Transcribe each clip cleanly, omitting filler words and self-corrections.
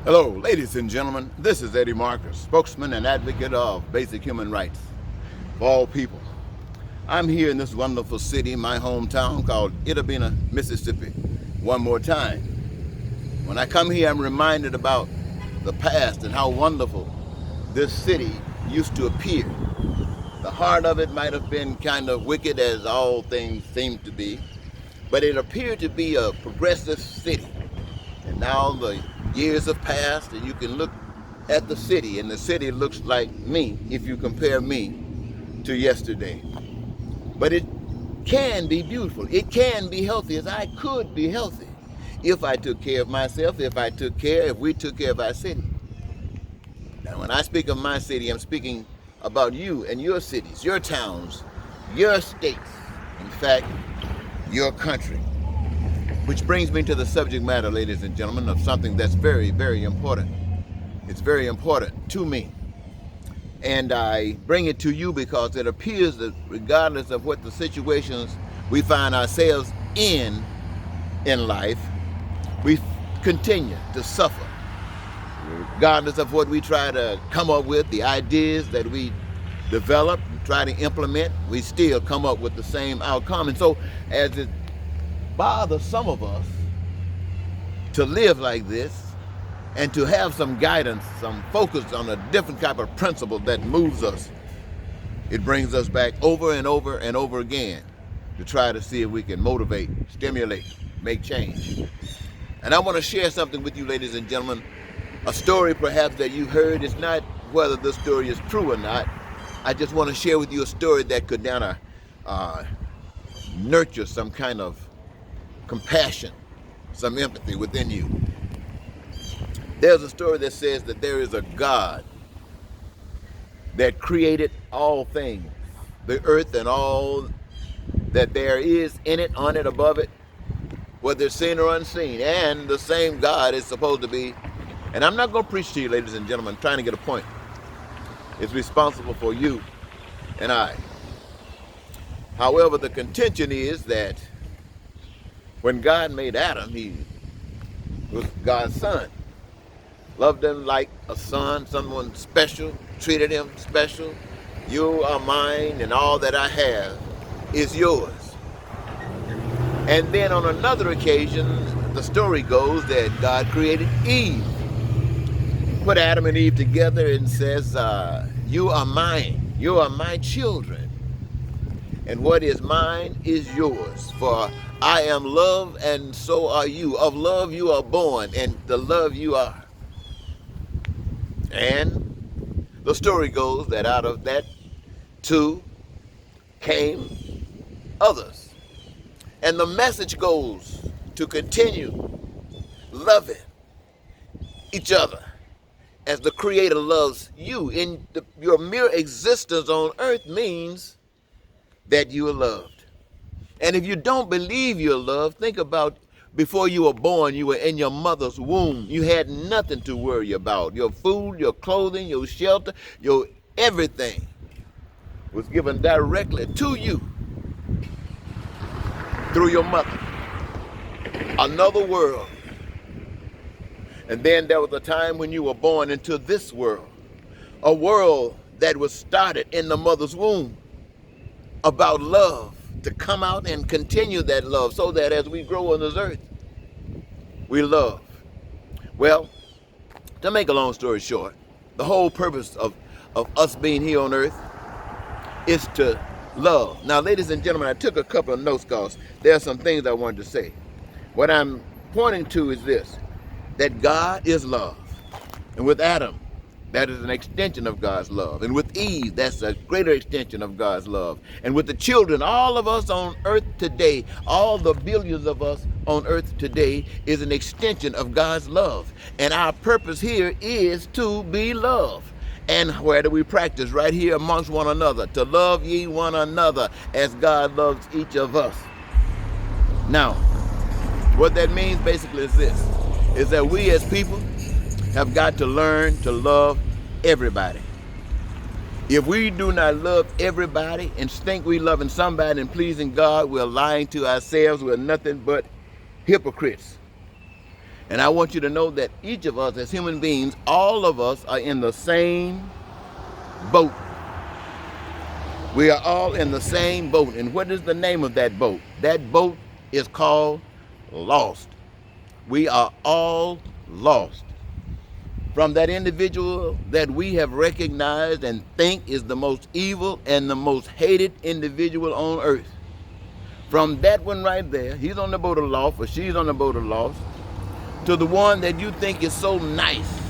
Hello, ladies and gentlemen. This is Eddie Marcus, spokesman and advocate of basic human rights for all people. I'm here in this wonderful city, my hometown, called Itta Bena, Mississippi, one more time. When I come here, I'm reminded about the past and how wonderful this city used to appear. The heart of it might have been kind of wicked, as all things seem to be, but it appeared to be a progressive city. And now the years have passed, and you can look at the city, and the city looks like me if you compare me to yesterday. But it can be beautiful. It can be healthy, as I could be healthy if I took care of myself, if we took care of our city. Now, when I speak of my city, I'm speaking about you and your cities, your towns, your states, in fact, your country. Which brings me to the subject matter, ladies and gentlemen, of something that's very, very important. It's very important to me. And I bring it to you because it appears that regardless of what the situations we find ourselves in life, we continue to suffer. Regardless of what we try to come up with, the ideas that we develop, try to implement, we still come up with the same outcome. And so as it bothers some of us to live like this and to have some guidance, some focus on a different type of principle that moves us, it brings us back over and over and over again to try to see if we can motivate, stimulate, make change. And I want to share something with you, ladies and gentlemen, a story perhaps that you heard. It's not whether the story is true or not. I just want to share with you a story that could nurture some kind of compassion, some empathy within you. There's a story that says that there is a God that created all things, the earth and all that there is in it, on it, above it, whether it's seen or unseen. And the same God is supposed to be, and I'm not going to preach to you, ladies and gentlemen, I'm trying to get a point. It's responsible for you and I. However, the contention is that when God made Adam, he was God's son. Loved him like a son, someone special, treated him special. You are mine, and all that I have is yours. And then on another occasion, the story goes that God created Eve. Put Adam and Eve together and says, you are mine, you are my children. And what is mine is yours. For I am love, and so are you. Of love you are born, and the love you are. And the story goes that out of that two came others. And the message goes to continue loving each other as the Creator loves you. Your mere existence on earth means that you are loved. And if you don't believe you're loved, think about before you were born, you were in your mother's womb. You had nothing to worry about. Your food, your clothing, your shelter, your everything was given directly to you through your mother. Another world. And then there was a time when you were born into this world. A world that was started in the mother's womb about love, to come out and continue that love so that as we grow on this earth, we love. Well, to make a long story short, the whole purpose of us being here on earth is to love. Now, ladies and gentlemen, I took a couple of notes because there are some things I wanted to say. What I'm pointing to is this, that God is love. And with Adam, that is an extension of God's love. And with Eve, that's a greater extension of God's love. And with the children, all of us on earth today, all the billions of us on earth today is an extension of God's love. And our purpose here is to be loved. And where do we practice? Right here amongst one another. To love ye one another as God loves each of us. Now, what that means basically is this, is that we as people have got to learn to love everybody. If we do not love everybody and think we loving somebody and pleasing God, we're lying to ourselves. We're nothing but hypocrites. And I want you to know that each of us as human beings, all of us are in the same boat. We are all in the same boat. And what is the name of that boat? That boat is called lost. We are all lost. From that individual that we have recognized and think is the most evil and the most hated individual on earth. From that one right there, he's on the boat of lost, or she's on the boat of lost, to the one that you think is so nice,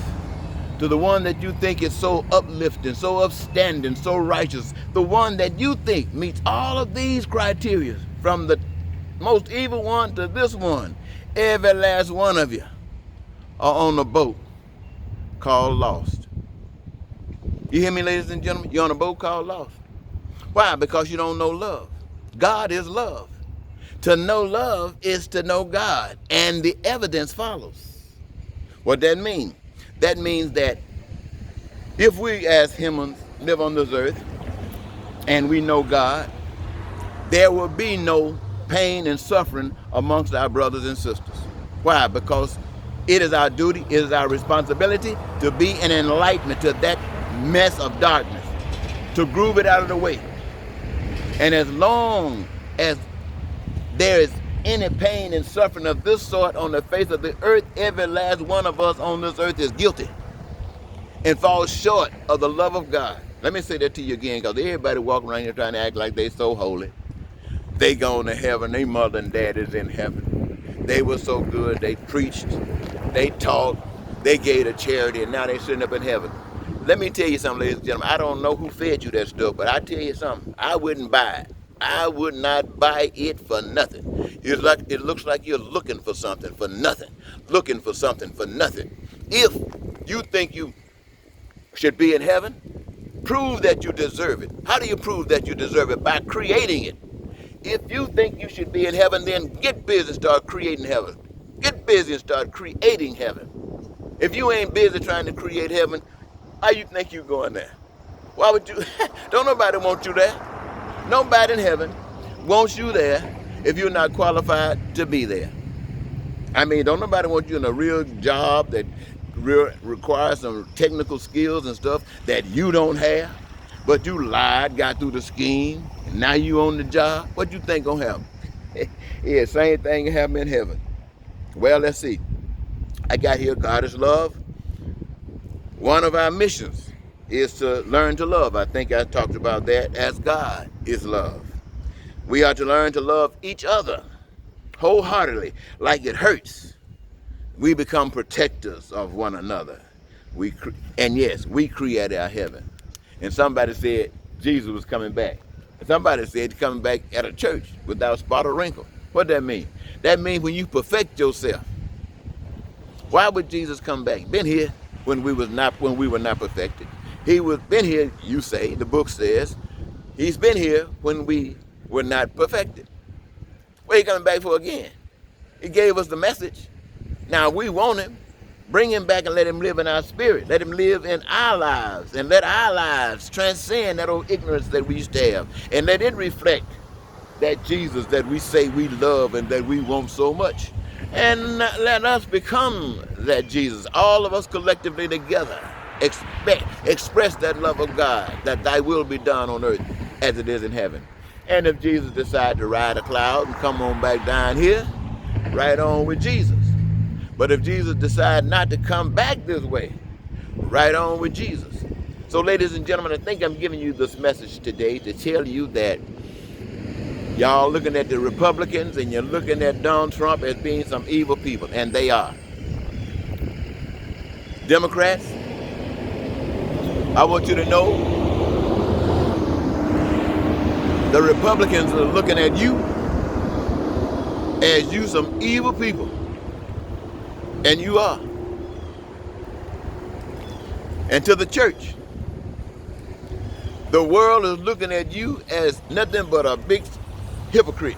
to the one that you think is so uplifting, so upstanding, so righteous, the one that you think meets all of these criteria, from the most evil one to this one, every last one of you are on the boat called lost. You hear me, ladies and gentlemen? You're on a boat called lost. Why? Because you don't know love. God is love. To know love is to know God, and the evidence follows. What that means? That means that if we as humans live on this earth and we know God, there will be no pain and suffering amongst our brothers and sisters. Why? Because it is our duty, it is our responsibility to be an enlightenment to that mess of darkness, to groove it out of the way. And as long as there is any pain and suffering of this sort on the face of the earth, every last one of us on this earth is guilty and falls short of the love of God. Let me say that to you again, because everybody walking around here trying to act like they so holy. They going to heaven, they mother and dad is in heaven. They were so good, they preached, they taught, they gave to charity, and now they sitting up in heaven. Let me tell you something, ladies and gentlemen. I don't know who fed you that stuff, but I tell you something. I wouldn't buy it. I would not buy it for nothing. It looks like you're looking for something for nothing. Looking for something for nothing. If you think you should be in heaven, prove that you deserve it. How do you prove that you deserve it? By creating it. If you think you should be in heaven, then get busy and start creating heaven. Get busy and start creating heaven. If you ain't busy trying to create heaven, how you think you going there? Why would you? Don't nobody want you there. Nobody in heaven wants you there if you're not qualified to be there. I mean, don't nobody want you in a real job that requires some technical skills and stuff that you don't have, but you lied, got through the scheme, and now you on the job. What you think gonna happen? Yeah, same thing happen in heaven. Well, let's see. I got here, God is love. One of our missions is to learn to love. I think I talked about that, as God is love. We are to learn to love each other wholeheartedly, like it hurts. We become protectors of one another. And yes, we created our heaven. And somebody said Jesus was coming back. Somebody said he's coming back at a church without spot or wrinkle. What that mean? That means when you perfect yourself. Why would Jesus come back? Been here when we were not perfected. He was been here, you say, the book says, he's been here when we were not perfected. What are you coming back for again? He gave us the message. Now we want him. Bring him back and let him live in our spirit. Let him live in our lives, and let our lives transcend that old ignorance that we used to have, and let it reflect that Jesus that we say we love and that we want so much. And let us become that Jesus, all of us collectively together, express that love of God, that thy will be done on earth as it is in heaven. And if Jesus decides to ride a cloud and come on back down here, right on with Jesus. But if Jesus decides not to come back this way, right on with Jesus. So ladies and gentlemen, I think I'm giving you this message today to tell you that y'all looking at the Republicans and you're looking at Donald Trump as being some evil people, and they are. Democrats, I want you to know the Republicans are looking at you as you some evil people. And you are. And to the church, the world is looking at you as nothing but a big hypocrite.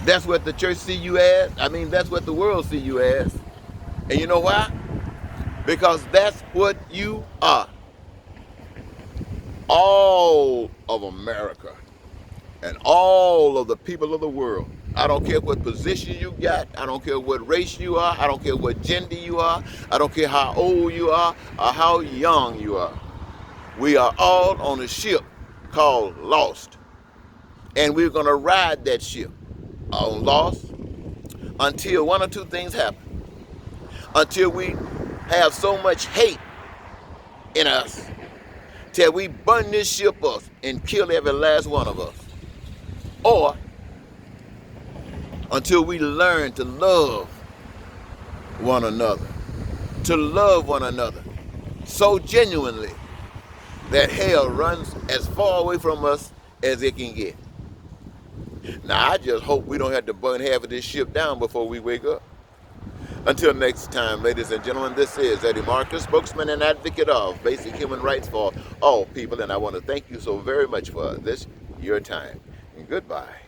That's what the church see you as. I mean, that's what the world see you as. And you know why? Because that's what you are. All of America and all of the people of the world I don't care what position you got. I don't care what race you are. I don't care what gender you are. I don't care how old you are or how young you are. We are all on a ship called Lost. And we're going to ride that ship on Lost until one or two things happen. Until we have so much hate in us till we burn this ship up and kill every last one of us. Or until we learn to love one another. To love one another so genuinely that hell runs as far away from us as it can get. Now, I just hope we don't have to burn half of this ship down before we wake up. Until next time, ladies and gentlemen, this is Eddie Marcus, spokesman and advocate of basic human rights for all people, and I want to thank you so very much for this, your time. And goodbye.